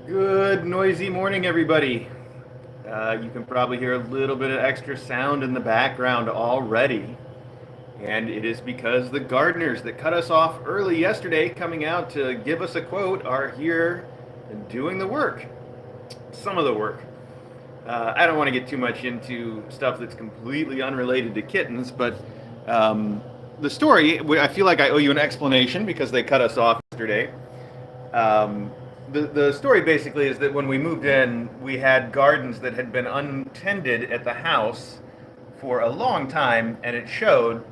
Good noisy morning, everybody. You can probably hear a little bit of extra sound in the background already. And it is because the gardeners that cut us off early yesterday, coming out to give us a quote, are here and doing the work. Some of the work. I don't want to get too much into stuff that's completely unrelated to kittens, but the story, I feel like I owe you an explanation because they cut us off yesterday. Um, the story basically is that when we moved in, we had gardens that had been untended at the house for a long time, and it showed.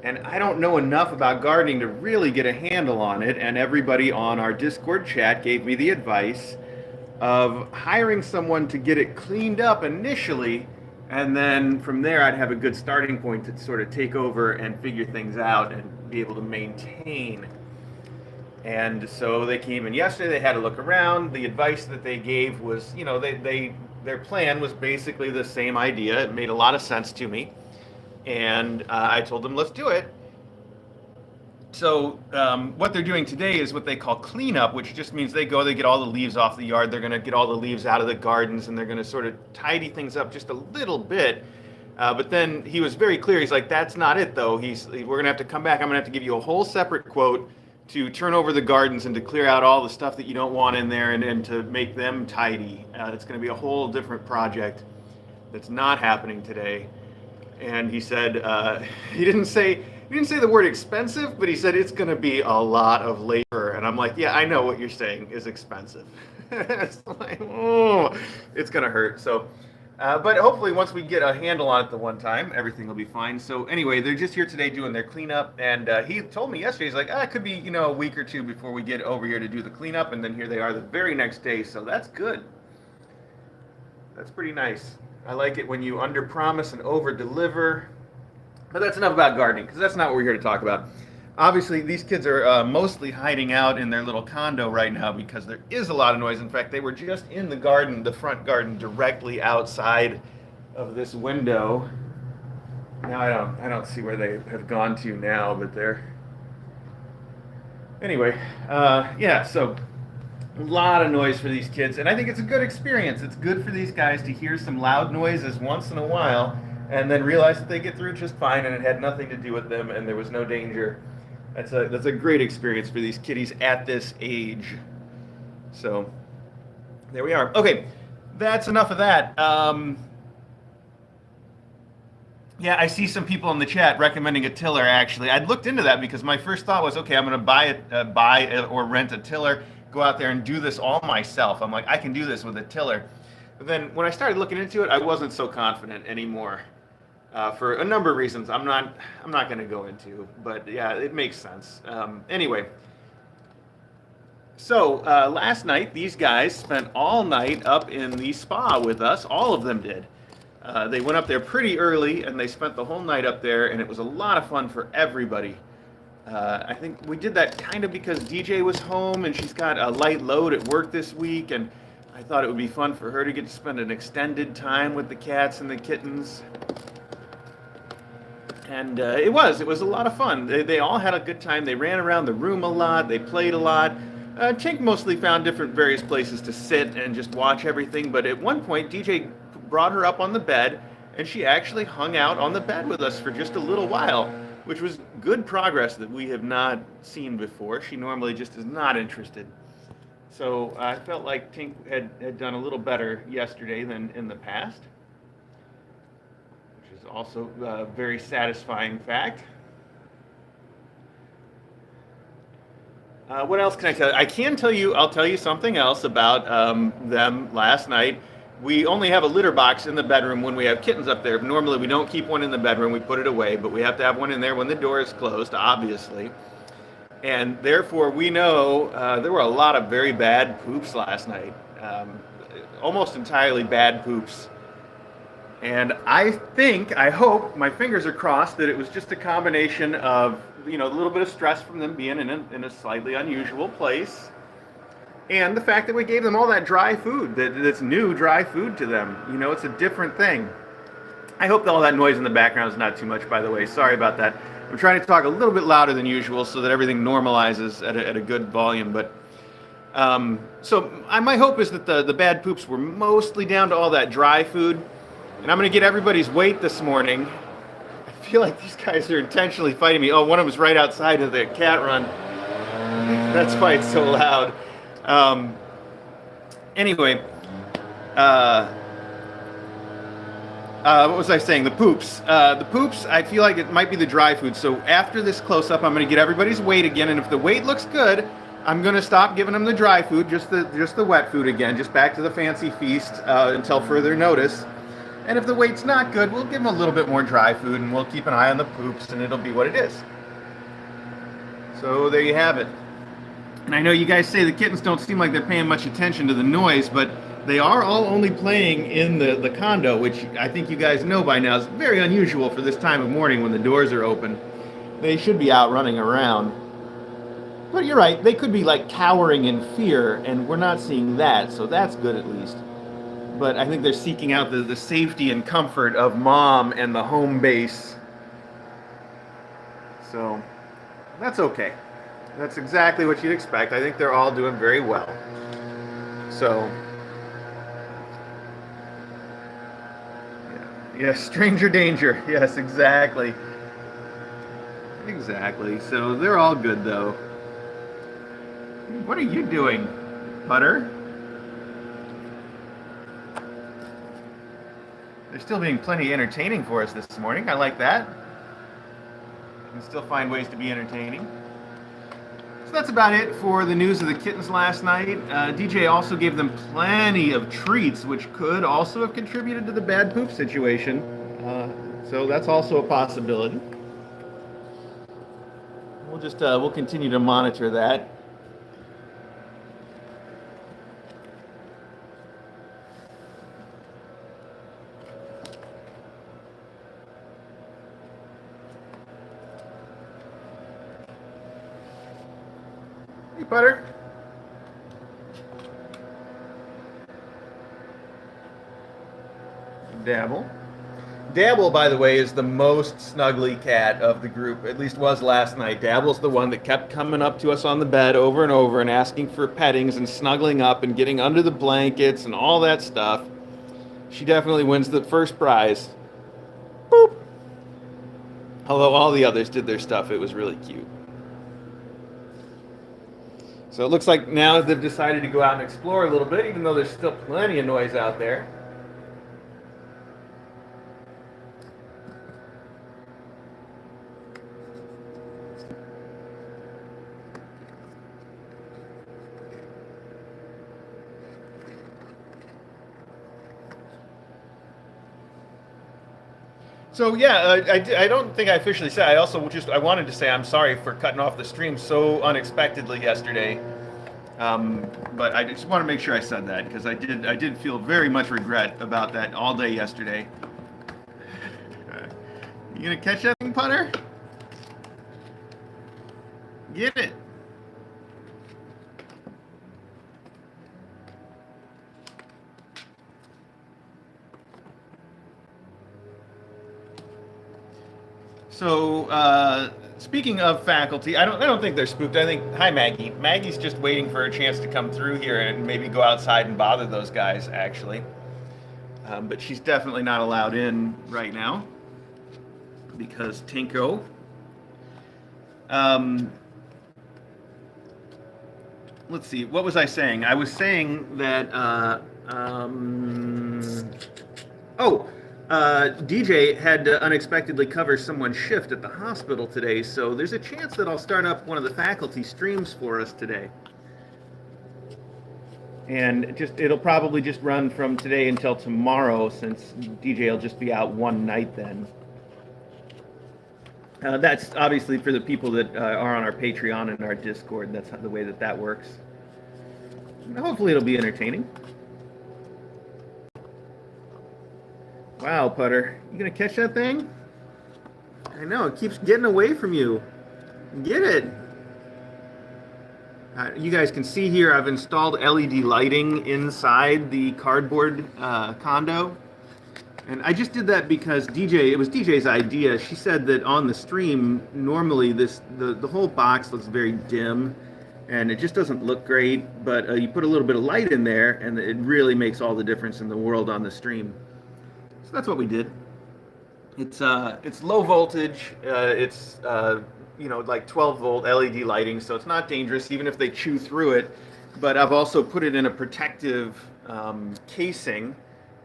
And I don't know enough about gardening to really get a handle on it. And everybody on our Discord chat gave me the advice of hiring someone to get it cleaned up initially, and then from there I'd have a good starting point to sort of take over and figure things out and be able to maintain. And so they came in yesterday. They had a look around. The advice that they gave was, their plan was basically the same idea. It made a lot of sense to me, and I told them, let's do it. So what they're doing today is what they call cleanup, which just means they get all the leaves off the yard. They're going to get all the leaves out of the gardens, and they're going to sort of tidy things up just a little bit. But then he was very clear. He's like, that's not it, though. We're going to have to come back. I'm going to have to give you a whole separate quote to turn over the gardens and to clear out all the stuff that you don't want in there and to make them tidy. It's going to be a whole different project that's not happening today. And he said, he didn't say the word expensive, but he said it's going to be a lot of labor. And I'm like, yeah, I know what you're saying is expensive. It's like, oh, it's going to hurt. So, but hopefully once we get a handle on it the one time, everything will be fine. So anyway, they're just here today doing their cleanup. And he told me yesterday, he's like, it could be, a week or two before we get over here to do the cleanup. And then here they are the very next day. So that's good. That's pretty nice. I like it when you under-promise and over-deliver. But that's enough about gardening, because that's not what we're here to talk about. Obviously, these kids are mostly hiding out in their little condo right now because there is a lot of noise. In fact, they were just in the garden, the front garden, directly outside of this window. Now I don't see where they have gone to now, but they're... Anyway, so a lot of noise for these kids, and I think it's a good experience. It's good for these guys to hear some loud noises once in a while, and then realize that they get through just fine, and it had nothing to do with them, and there was no danger. That's a great experience for these kitties at this age. So there we are. Okay, that's enough of that. Yeah, I see some people in the chat recommending a tiller. Actually, I'd looked into that because my first thought was, okay, I'm going to buy or rent a tiller, go out there and do this all myself. I'm like, I can do this with a tiller. But then when I started looking into it, I wasn't so confident anymore. For a number of reasons I'm not going to go into, but yeah, it makes sense. Anyway, so last night these guys spent all night up in the spa with us. All of them did. They went up there pretty early and they spent the whole night up there, and it was a lot of fun for everybody. I think we did that kind of because DJ was home and she's got a light load at work this week, and I thought it would be fun for her to get to spend an extended time with the cats and the kittens. And it was a lot of fun. They all had a good time. They ran around the room a lot. They played a lot. Tink mostly found different various places to sit and just watch everything. But at one point, DJ brought her up on the bed, and she actually hung out on the bed with us for just a little while, which was good progress that we have not seen before. She normally just is not interested. So I felt like Tink had done a little better yesterday than in the past, which is also a very satisfying fact. What else can I tell you? I'll tell you something else about them last night. We only have a litter box in the bedroom when we have kittens up there. Normally we don't keep one in the bedroom, we put it away, but we have to have one in there when the door is closed, obviously. And therefore we know there were a lot of very bad poops last night. Almost entirely bad poops. And I hope, my fingers are crossed, that it was just a combination of, a little bit of stress from them being in a slightly unusual place, and the fact that we gave them all that dry food, that's new dry food to them. It's a different thing. I hope that all that noise in the background is not too much, by the way. Sorry about that. I'm trying to talk a little bit louder than usual so that everything normalizes at a good volume. But My hope is that the bad poops were mostly down to all that dry food. And I'm going to get everybody's weight this morning. I feel like these guys are intentionally fighting me. Oh, one of them's right outside of the cat run. That's why it's so loud. Anyway, what was I saying? The poops. The poops, I feel like it might be the dry food. So after this close-up, I'm going to get everybody's weight again. And if the weight looks good, I'm going to stop giving them the dry food, just the wet food again, just back to the fancy feast until further notice. And if the weight's not good, we'll give them a little bit more dry food, and we'll keep an eye on the poops, and it'll be what it is. So there you have it. And I know you guys say the kittens don't seem like they're paying much attention to the noise, but they are all only playing in the condo, which I think you guys know by now is very unusual for this time of morning when the doors are open. They should be out running around. But you're right, they could be like cowering in fear, and we're not seeing that, so that's good at least. But I think they're seeking out the safety and comfort of mom and the home base. So that's okay. That's exactly what you'd expect. I think they're all doing very well. So, yeah, stranger danger. Yes, exactly. Exactly. So they're all good though. What are you doing, Putter? They're still being plenty entertaining for us this morning. I like that. You can still find ways to be entertaining. So that's about it for the news of the kittens last night. DJ also gave them plenty of treats, which could also have contributed to the bad poop situation. So that's also a possibility. We'll continue to monitor that. Hey, Putter. Dabble. Dabble, by the way, is the most snuggly cat of the group, at least was last night. Dabble's the one that kept coming up to us on the bed over and over and asking for pettings and snuggling up and getting under the blankets and all that stuff. She definitely wins the first prize. Boop. Although all the others did their stuff, it was really cute. So it looks like now they've decided to go out and explore a little bit, even though there's still plenty of noise out there. So yeah, I don't think I officially said. I wanted to say I'm sorry for cutting off the stream so unexpectedly yesterday. But I just want to make sure I said that because I did feel very much regret about that all day yesterday. You gonna catch that thing, Putter? Get it. So, speaking of faculty, I don't think they're spooked. I think, hi Maggie. Maggie's just waiting for a chance to come through here and maybe go outside and bother those guys, actually. But she's definitely not allowed in right now because Tinko. Let's see. What was I saying? I was saying that. DJ had to unexpectedly cover someone's shift at the hospital today, so there's a chance that I'll start up one of the faculty streams for us today. And it'll probably just run from today until tomorrow, since DJ will just be out one night then. That's obviously for the people that are on our Patreon and our Discord. That's the way that works. And hopefully it'll be entertaining. Wow, Putter. You gonna catch that thing? I know, it keeps getting away from you. Get it. You guys can see here I've installed LED lighting inside the cardboard condo. And I just did that because it was DJ's idea. She said that on the stream, normally the whole box looks very dim. and it just doesn't look great. But you put a little bit of light in there, and it really makes all the difference in the world on the stream. So that's what we did. It's low voltage. It's like 12 volt LED lighting, so it's not dangerous even if they chew through it. But I've also put it in a protective casing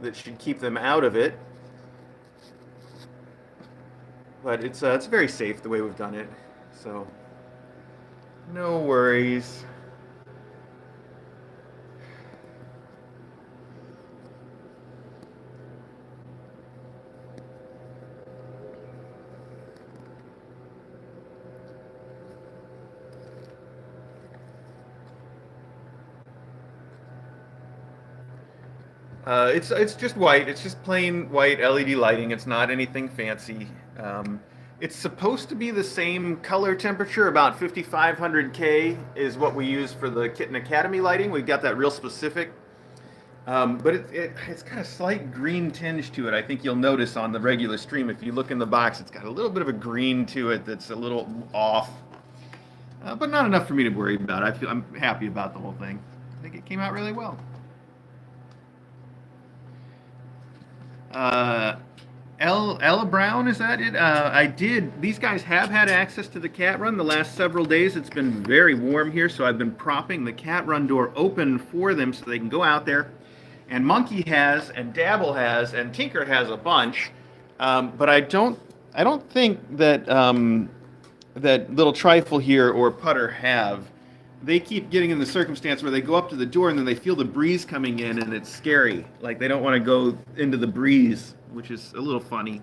that should keep them out of it. But it's very safe the way we've done it, so no worries. It's just white. It's just plain white LED lighting. It's not anything fancy. It's supposed to be the same color temperature, about 5500 K is what we use for the Kitten Academy lighting. We've got that real specific. But it's got a slight green tinge to it. I think you'll notice on the regular stream if you look in the box, it's got a little bit of a green to it that's a little off, but not enough for me to worry about. I'm happy about the whole thing. I think it came out really well. Uh, Ella Brown, is that it? I did. These guys have had access to the cat run the last several days. It's been very warm here, so I've been propping the cat run door open for them so they can go out there. And Monkey has, and Dabble has, and Tinker has a bunch. But I don't think that that little Trifle here or Putter have. They keep getting in the circumstance where they go up to the door and then they feel the breeze coming in and it's scary. Like they don't want to go into the breeze, which is a little funny.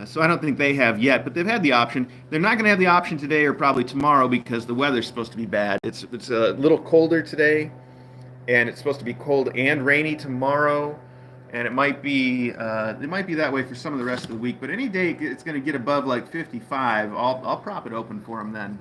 So I don't think they have yet, but they've had the option. They're not going to have the option today or probably tomorrow because the weather's supposed to be bad. It's a little colder today, and it's supposed to be cold and rainy tomorrow, and it might be that way for some of the rest of the week. But any day it's going to get above like 55. I'll prop it open for them then.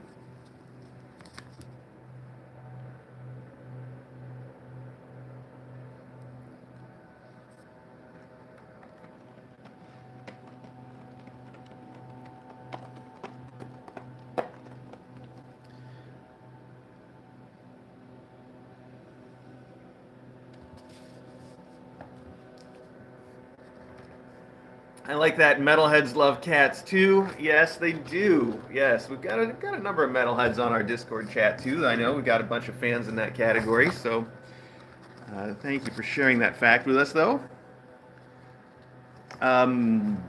I like that. Metalheads love cats too. Yes, they do. Yes, we've got a number of metalheads on our Discord chat too. I know we've got a bunch of fans in that category. So thank you for sharing that fact with us, though. Um,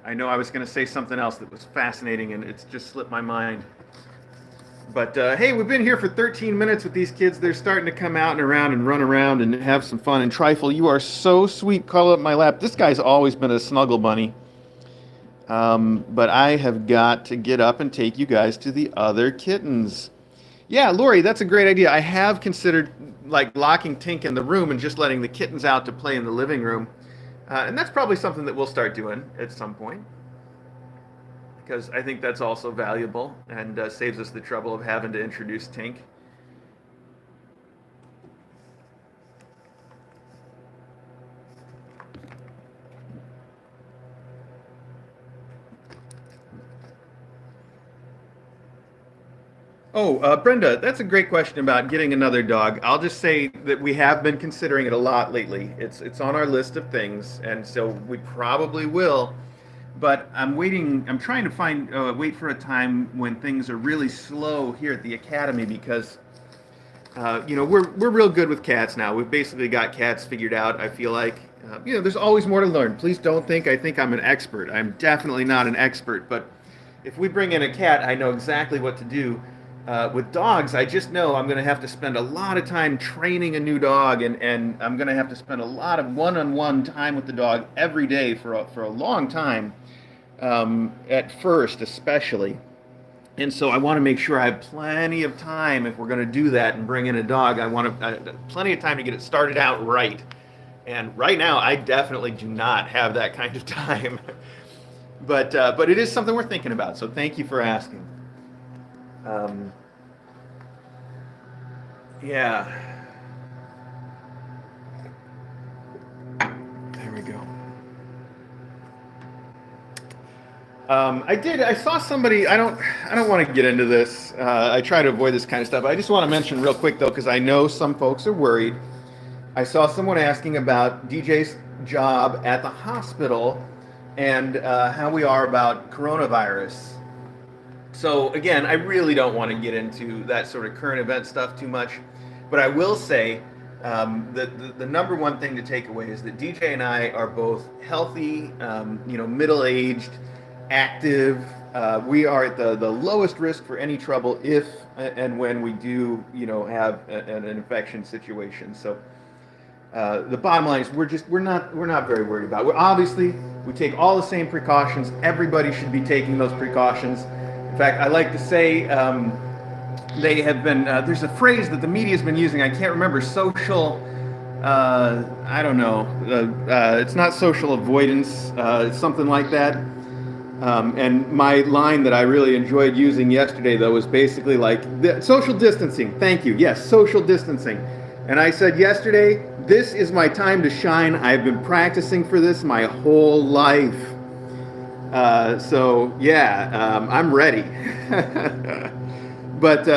I know I was going to say something else that was fascinating, and it's just slipped my mind. But hey, we've been here for 13 minutes with these kids. They're starting to come out and around and run around and have some fun. And Trifle, you are so sweet. Call up my lap. This guy's always been a snuggle bunny. But I have got to get up and take you guys to the other kittens. Yeah, Lori, that's a great idea. I have considered like locking Tink in the room and just letting the kittens out to play in the living room. And that's probably something that we'll start doing at some point, because I think that's also valuable and saves us the trouble of having to introduce Tink. Oh, Brenda, that's a great question about getting another dog. I'll just say that we have been considering it a lot lately. It's on our list of things, and so we probably will. But I'm waiting. I'm trying to wait for a time when things are really slow here at the academy because we're real good with cats now. We've basically got cats figured out. I feel like there's always more to learn. Please don't think I think I'm an expert. I'm definitely not an expert. But if we bring in a cat, I know exactly what to do. With dogs, I just know I'm going to have to spend a lot of time training a new dog, and I'm going to have to spend a lot of one-on-one time with the dog every day for a long time, at first especially. And so I want to make sure I have plenty of time if we're going to do that and bring in a dog. I want plenty of time to get it started out right. And right now, I definitely do not have that kind of time. But it is something we're thinking about. So thank you for asking. Yeah. There we go. I saw somebody. I don't want to get into this. I try to avoid this kind of stuff. I just want to mention real quick though, because I know some folks are worried. I saw someone asking about DJ's job at the hospital and how we are about coronavirus. So again, I really don't want to get into that sort of current event stuff too much, but I will say that the number one thing to take away is that DJ and I are both healthy, middle-aged, active. We are at the lowest risk for any trouble if and when we do, have an infection situation. So the bottom line is we're not very worried about it. We take all the same precautions. Everybody should be taking those precautions. In fact, I like to say they have been. There's a phrase that the media has been using. I can't remember. Social. I don't know. It's not social avoidance. It's something like that. And my line that I really enjoyed using yesterday, though, was basically like social distancing. Thank you. Yes, social distancing. And I said yesterday, this is my time to shine. I've been practicing for this my whole life. I'm ready. But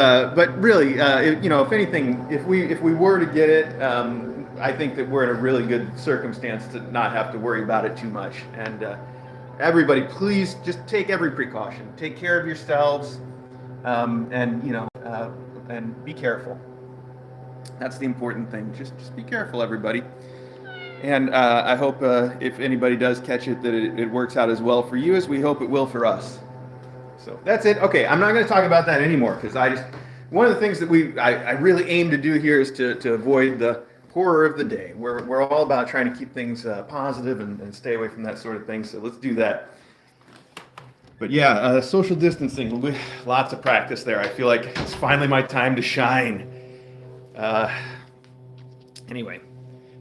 really, if anything, if we were to get it, I think that we're in a really good circumstance to not have to worry about it too much. And everybody, please just take every precaution. Take care of yourselves, and be careful. That's the important thing. Just be careful, everybody. And I hope if anybody does catch it, that it works out as well for you as we hope it will for us. So that's it. Okay, I'm not going to talk about that anymore because one of the things that I really aim to do here is to avoid the horror of the day. We're all about trying to keep things positive and stay away from that sort of thing. So let's do that. But yeah, social distancing, lots of practice there. I feel like it's finally my time to shine. Anyway.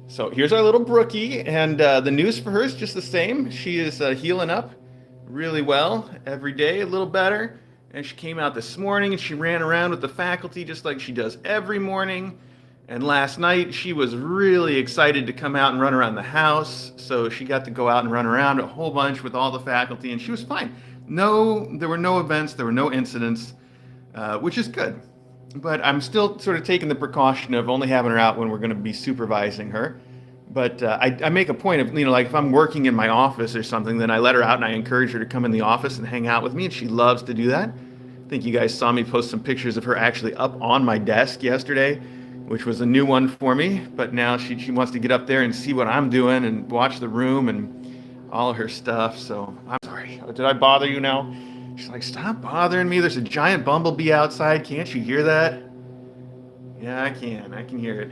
So here's our little Brookie, and the news for her is just the same. She is healing up really well every day, a little better. And she came out this morning and she ran around with the faculty just like she does every morning. And last night she was really excited to come out and run around the house. So she got to go out and run around a whole bunch with all the faculty, and she was fine. There were no events, there were no incidents, which is good. But I'm still sort of taking the precaution of only having her out when we're going to be supervising her. But I make a point of, like if I'm working in my office or something, then I let her out and I encourage her to come in the office and hang out with me, and she loves to do that. I think you guys saw me post some pictures of her actually up on my desk yesterday, which was a new one for me. But now she wants to get up there and see what I'm doing and watch the room and all of her stuff. So I'm sorry. Did I bother you now? She's like, stop bothering me. There's a giant bumblebee outside. Can't you hear that? Yeah, I can. I can hear it.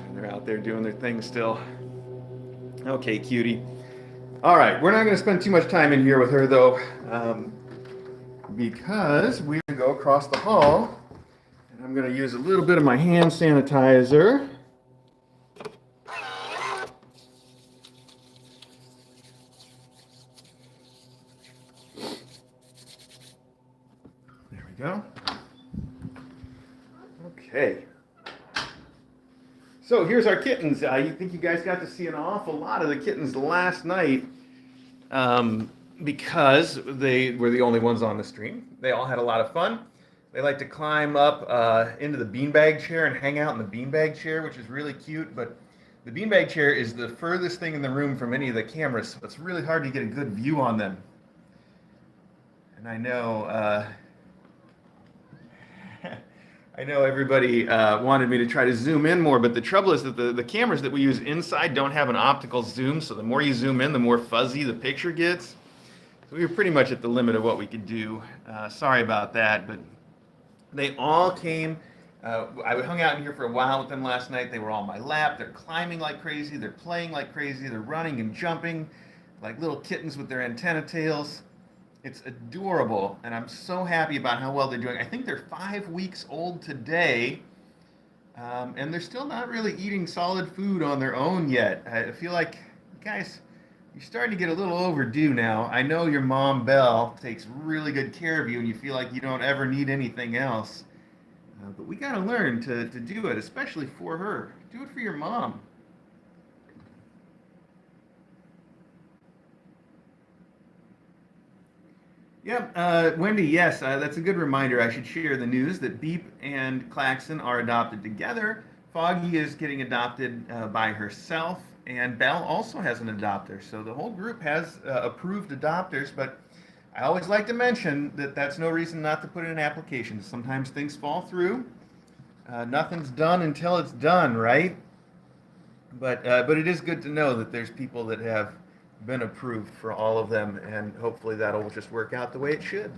And they're out there doing their thing still. Okay, cutie. All right, we're not going to spend too much time in here with her, though, because we're going to go across the hall, and I'm going to use a little bit of my hand sanitizer. Go. Okay. So here's our kittens. You think you guys got to see an awful lot of the kittens last night because they were the only ones on the stream. They all had a lot of fun. They like to climb up into the beanbag chair and hang out in the beanbag chair, which is really cute. But the beanbag chair is the furthest thing in the room from any of the cameras, so it's really hard to get a good view on them. And I know... I know everybody wanted me to try to zoom in more, but the trouble is that the cameras that we use inside don't have an optical zoom, so the more you zoom in, the more fuzzy the picture gets. So we were pretty much at the limit of what we could do. Sorry about that, but they all came. I hung out in here for a while with them last night. They were all on my lap. They're climbing like crazy. They're playing like crazy. They're running and jumping like little kittens with their antenna tails. It's adorable, and I'm so happy about how well they're doing. I think they're 5 weeks old today, and they're still not really eating solid food on their own yet. I feel like, guys, you're starting to get a little overdue now. I know your mom, Belle, takes really good care of you, and you feel like you don't ever need anything else. But we got to learn to do it, especially for her. Do it for your mom. Yep, Wendy, yes, that's a good reminder. I should share the news that Beep and Klaxon are adopted together. Foggy is getting adopted by herself, and Belle also has an adopter. So the whole group has approved adopters, but I always like to mention that that's no reason not to put in an application. Sometimes things fall through. Nothing's done until it's done, right? But it is good to know that there's people that have been approved for all of them, and hopefully that'll just work out the way it should.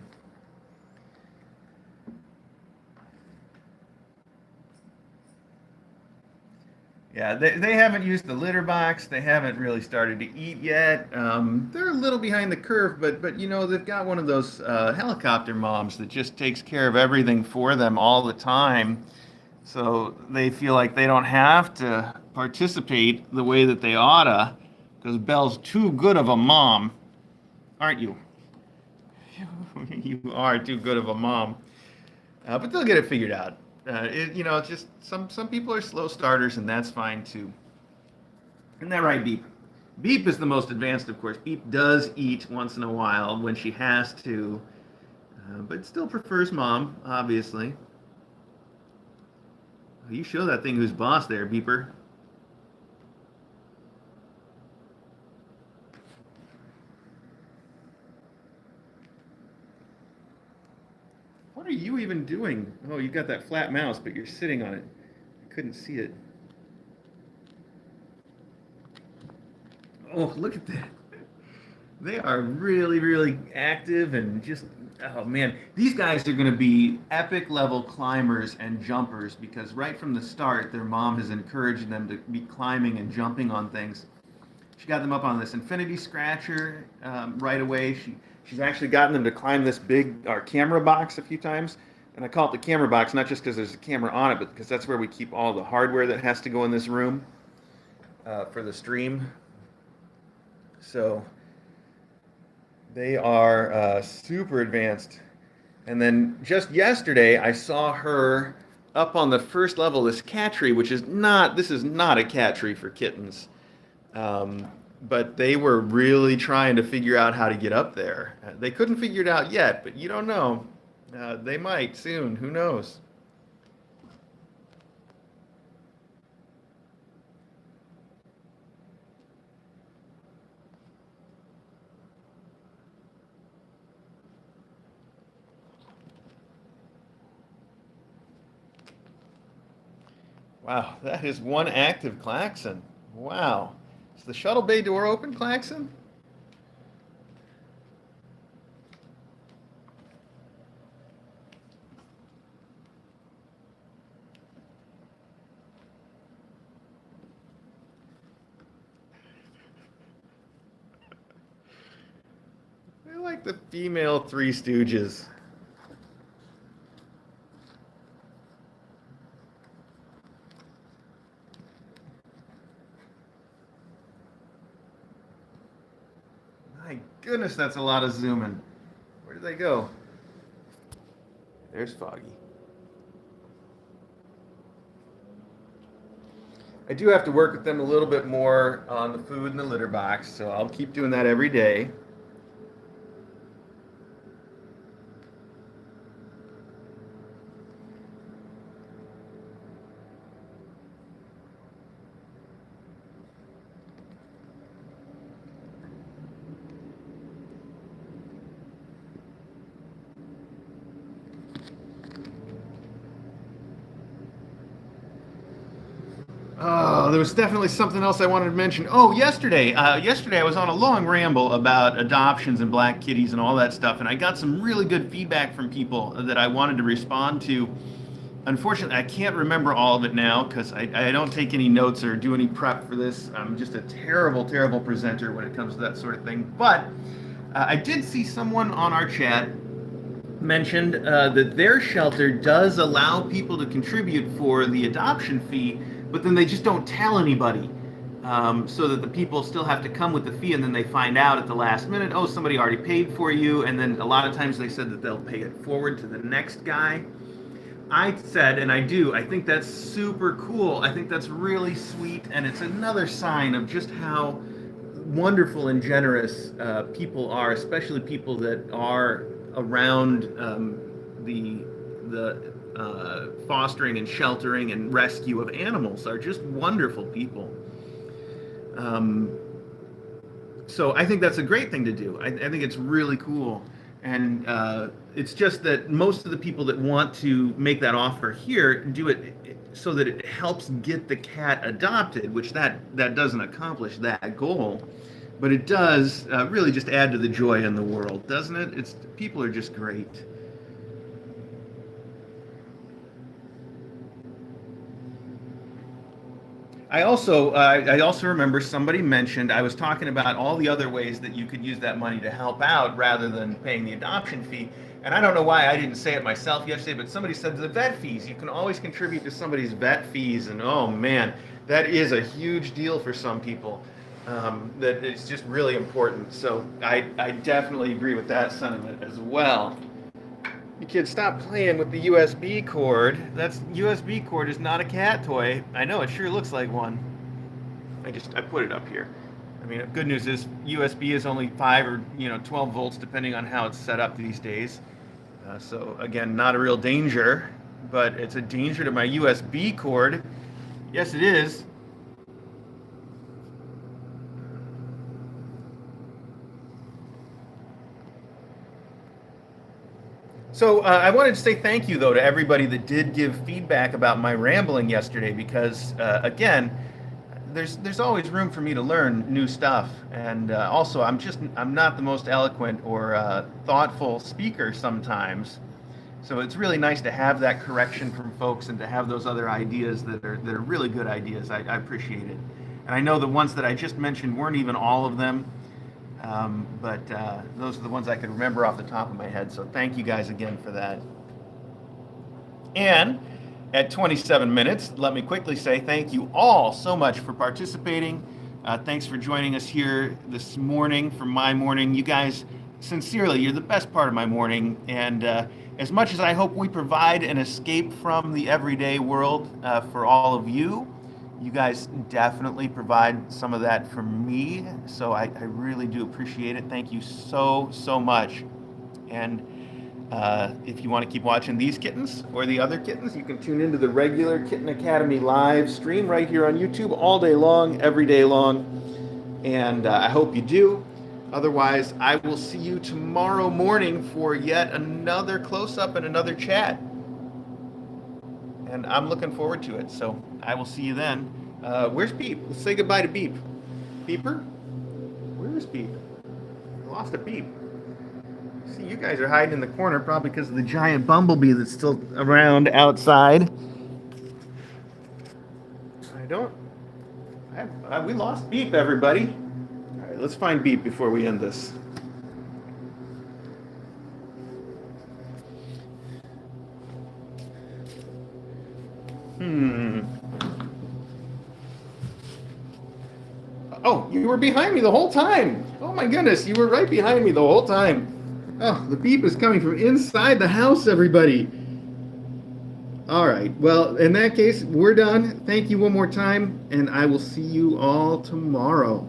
Yeah, they haven't used the litter box. They haven't really started to eat yet. They're a little behind the curve, but you know they've got one of those helicopter moms that just takes care of everything for them all the time. So they feel like they don't have to participate the way that they oughta, because Belle's too good of a mom, aren't you? You are too good of a mom. But they'll get it figured out. It's just some people are slow starters, and that's fine too. Isn't that right, Beep? Beep is the most advanced, of course. Beep does eat once in a while when she has to, but still prefers mom, obviously. You show that thing who's boss there, Beeper. What are you even doing? Oh, you got that flat mouse, but you're sitting on it. I couldn't see it. Oh, look at that. They are really, really active and just, oh man, these guys are going to be epic level climbers and jumpers because right from the start, their mom has encouraged them to be climbing and jumping on things. She got them up on this infinity scratcher right away. She's actually gotten them to climb this big our camera box a few times. And I call it the camera box not just because there's a camera on it, but because that's where we keep all the hardware that has to go in this room for the stream. So they are super advanced. And then just yesterday, I saw her up on the first level of this cat tree, which is not, this is not a cat tree for kittens. But they were really trying to figure out how to get up there. They couldn't figure it out yet, but you don't know. They might soon. Who knows? Wow, that is one active klaxon. Wow. Is the shuttle bay door open, klaxon? They're like the female Three Stooges. My goodness, that's a lot of zooming. Where did they go? There's Foggy. I do have to work with them a little bit more on the food and the litter box, so I'll keep doing that every day. Oh, there was definitely something else I wanted to mention. Oh, yesterday I was on a long ramble about adoptions and black kitties and all that stuff, and I got some really good feedback from people that I wanted to respond to. Unfortunately, I can't remember all of it now because I don't take any notes or do any prep for this. I'm just a terrible, terrible presenter when it comes to that sort of thing. But I did see someone on our chat mentioned that their shelter does allow people to contribute for the adoption fee, but then they just don't tell anybody. So that the people still have to come with the fee, and then they find out at the last minute, oh, somebody already paid for you, and then a lot of times they said that they'll pay it forward to the next guy. I said, and I do, I think that's super cool. I think that's really sweet, and it's another sign of just how wonderful and generous people are, especially people that are around the fostering and sheltering and rescue of animals are just wonderful people. So I think that's a great thing to do. I think it's really cool. And it's just that most of the people that want to make that offer here do it so that it helps get the cat adopted, which that doesn't accomplish that goal. But it does really just add to the joy in the world, doesn't it? People are just great. I also remember somebody mentioned, I was talking about all the other ways that you could use that money to help out rather than paying the adoption fee. And I don't know why I didn't say it myself yesterday, but somebody said the vet fees. You can always contribute to somebody's vet fees, and oh man, that is a huge deal for some people. That it's just really important. So I definitely agree with that sentiment as well. You kids, stop playing with the USB cord. That's USB cord is not a cat toy. I know, it sure looks like one. I put it up here. I mean, good news is USB is only 5 or 12 volts depending on how it's set up these days. So again, not a real danger, but it's a danger to my USB cord. Yes, it is. So I wanted to say thank you, though, to everybody that did give feedback about my rambling yesterday, because again, there's always room for me to learn new stuff, and also I'm not the most eloquent or thoughtful speaker sometimes, so it's really nice to have that correction from folks and to have those other ideas that are really good ideas. I appreciate it, and I know the ones that I just mentioned weren't even all of them. But those are the ones I could remember off the top of my head. So thank you guys again for that. And at 27 minutes, let me quickly say thank you all so much for participating. Thanks for joining us here this morning for my morning. You guys, sincerely, you're the best part of my morning. And as much as I hope we provide an escape from the everyday world for all of you, you guys definitely provide some of that for me, so I really do appreciate it. Thank you so much. And if you want to keep watching these kittens or the other kittens, you can tune into the regular Kitten Academy live stream right here on YouTube all day long, every day long. And I hope you do. Otherwise, I will see you tomorrow morning for yet another close-up and another chat. And I'm looking forward to it. So I will see you then. Where's Beep? Let's say goodbye to Beep. Beeper? Where is Beep? I lost a Beep. See, you guys are hiding in the corner probably because of the giant bumblebee that's still around outside. We lost Beep, everybody. All right, let's find Beep before we end this. Oh, you were behind me the whole time. Oh my goodness, you were right behind me the whole time. Oh, the beep is coming from inside the house, everybody. All right, well, in that case, we're done. Thank you one more time, and I will see you all tomorrow.